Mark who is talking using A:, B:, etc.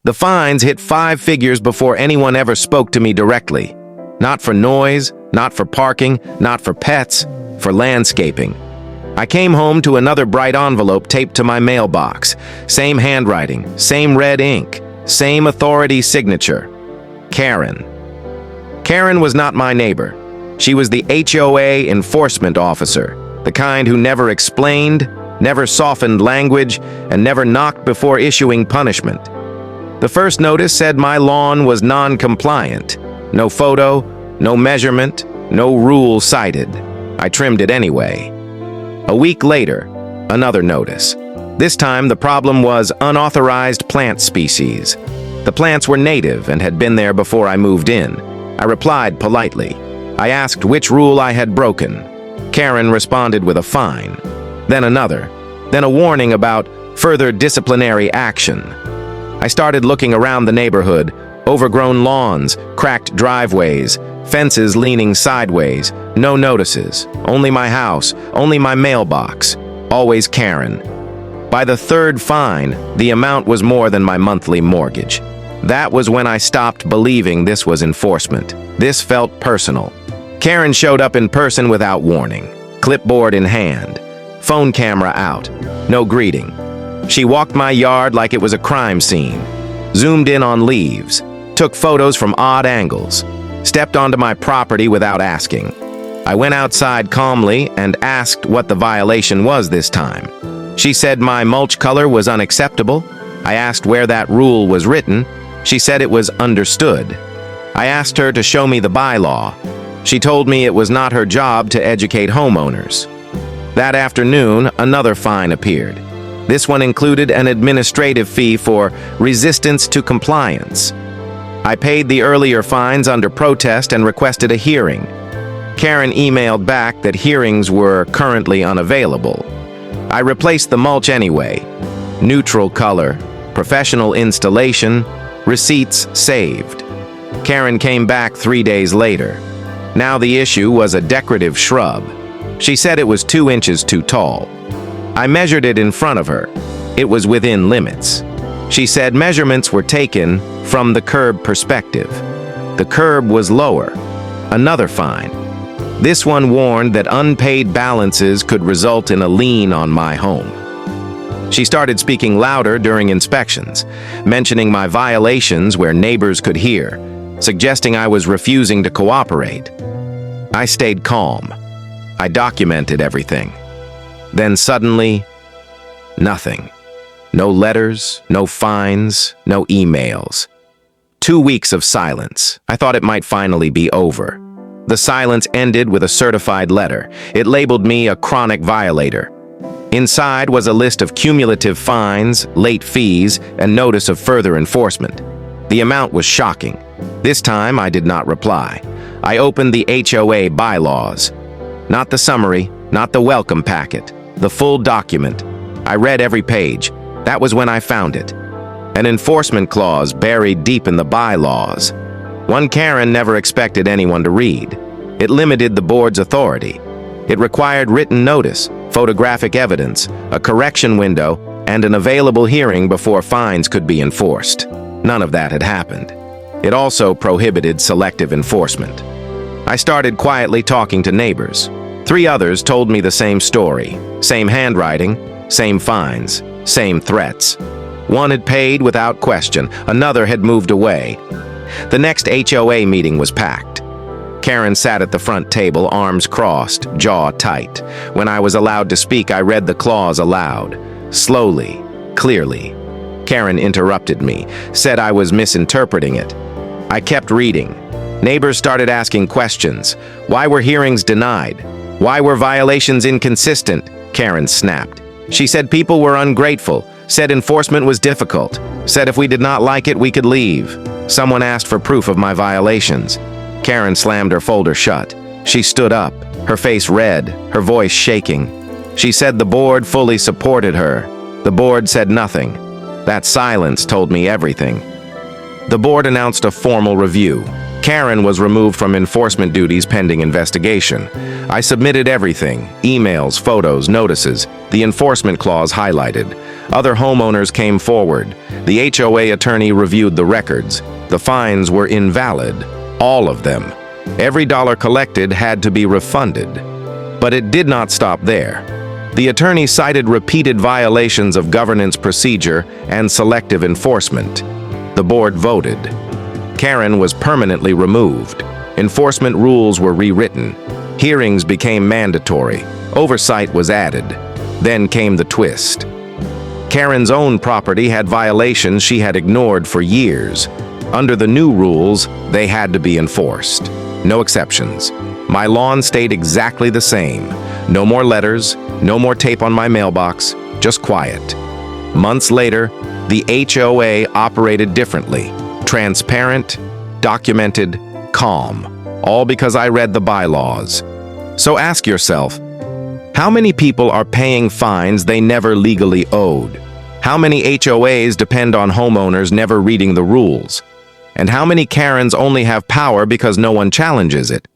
A: The fines hit 5 figures before anyone ever spoke to me directly. Not for noise, not for parking, not for pets, for landscaping. I came home to another bright envelope taped to my mailbox. Same handwriting, same red ink, same authority signature. Karen. Karen was not my neighbor. She was the HOA enforcement officer, the kind who never explained, never softened language, and never knocked before issuing punishment. The first notice said my lawn was non-compliant. No photo, no measurement, no rule cited. I trimmed it anyway. A week later, another notice. This time, the problem was unauthorized plant species. The plants were native and had been there before I moved in. I replied politely. I asked which rule I had broken. Karen responded with a fine. Then another. Then a warning about further disciplinary action. I started looking around the neighborhood. Overgrown lawns, cracked driveways, fences leaning sideways, no notices, only my house, only my mailbox, always Karen. By the third fine, the amount was more than my monthly mortgage. That was when I stopped believing this was enforcement. This felt personal. Karen showed up in person without warning, clipboard in hand, phone camera out, no greeting. She walked my yard like it was a crime scene, zoomed in on leaves, took photos from odd angles, stepped onto my property without asking. I went outside calmly and asked what the violation was this time. She said my mulch color was unacceptable. I asked where that rule was written. She said it was understood. I asked her to show me the bylaw. She told me it was not her job to educate homeowners. That afternoon, another fine appeared. This one included an administrative fee for resistance to compliance. I paid the earlier fines under protest and requested a hearing. Karen emailed back that hearings were currently unavailable. I replaced the mulch anyway. Neutral color, professional installation, receipts saved. Karen came back 3 days later. Now the issue was a decorative shrub. She said it was 2 inches too tall. I measured it in front of her. It was within limits. She said measurements were taken from the curb perspective. The curb was lower. Another fine. This one warned that unpaid balances could result in a lien on my home. She started speaking louder during inspections, mentioning my violations where neighbors could hear, suggesting I was refusing to cooperate. I stayed calm. I documented everything. Then suddenly, nothing. No letters, no fines, no emails. 2 weeks of silence. I thought it might finally be over. The silence ended with a certified letter. It labeled me a chronic violator. Inside was a list of cumulative fines, late fees, and notice of further enforcement. The amount was shocking. This time, I did not reply. I opened the HOA bylaws. Not the summary, not the welcome packet, the full document. I read every page. That was when I found it. An enforcement clause buried deep in the bylaws. One Karen never expected anyone to read. It limited the board's authority. It required written notice, photographic evidence, a correction window, and an available hearing before fines could be enforced. None of that had happened. It also prohibited selective enforcement. I started quietly talking to neighbors. 3 others told me the same story, same handwriting, same fines, same threats. One had paid without question, another had moved away. The next HOA meeting was packed. Karen sat at the front table, arms crossed, jaw tight. When I was allowed to speak, I read the clause aloud, slowly, clearly. Karen interrupted me, said I was misinterpreting it. I kept reading. Neighbors started asking questions. Why were hearings denied? Why were violations inconsistent? Karen snapped. She said people were ungrateful, said enforcement was difficult, said if we did not like it, we could leave. Someone asked for proof of my violations. Karen slammed her folder shut. She stood up, her face red, her voice shaking. She said the board fully supported her. The board said nothing. That silence told me everything. The board announced a formal review. Karen was removed from enforcement duties pending investigation. I submitted everything, emails, photos, notices, the enforcement clause highlighted. Other homeowners came forward. The HOA attorney reviewed the records. The fines were invalid. All of them. Every dollar collected had to be refunded. But it did not stop there. The attorney cited repeated violations of governance procedure and selective enforcement. The board voted. Karen was permanently removed. Enforcement rules were rewritten. Hearings became mandatory. Oversight was added. Then came the twist. Karen's own property had violations she had ignored for years. Under the new rules, they had to be enforced. No exceptions. My lawn stayed exactly the same. No more letters, no more tape on my mailbox, just quiet. Months later, the HOA operated differently. Transparent, documented, calm. All because I read the bylaws. So ask yourself, how many people are paying fines they never legally owed? How many HOAs depend on homeowners never reading the rules? And how many Karens only have power because no one challenges it?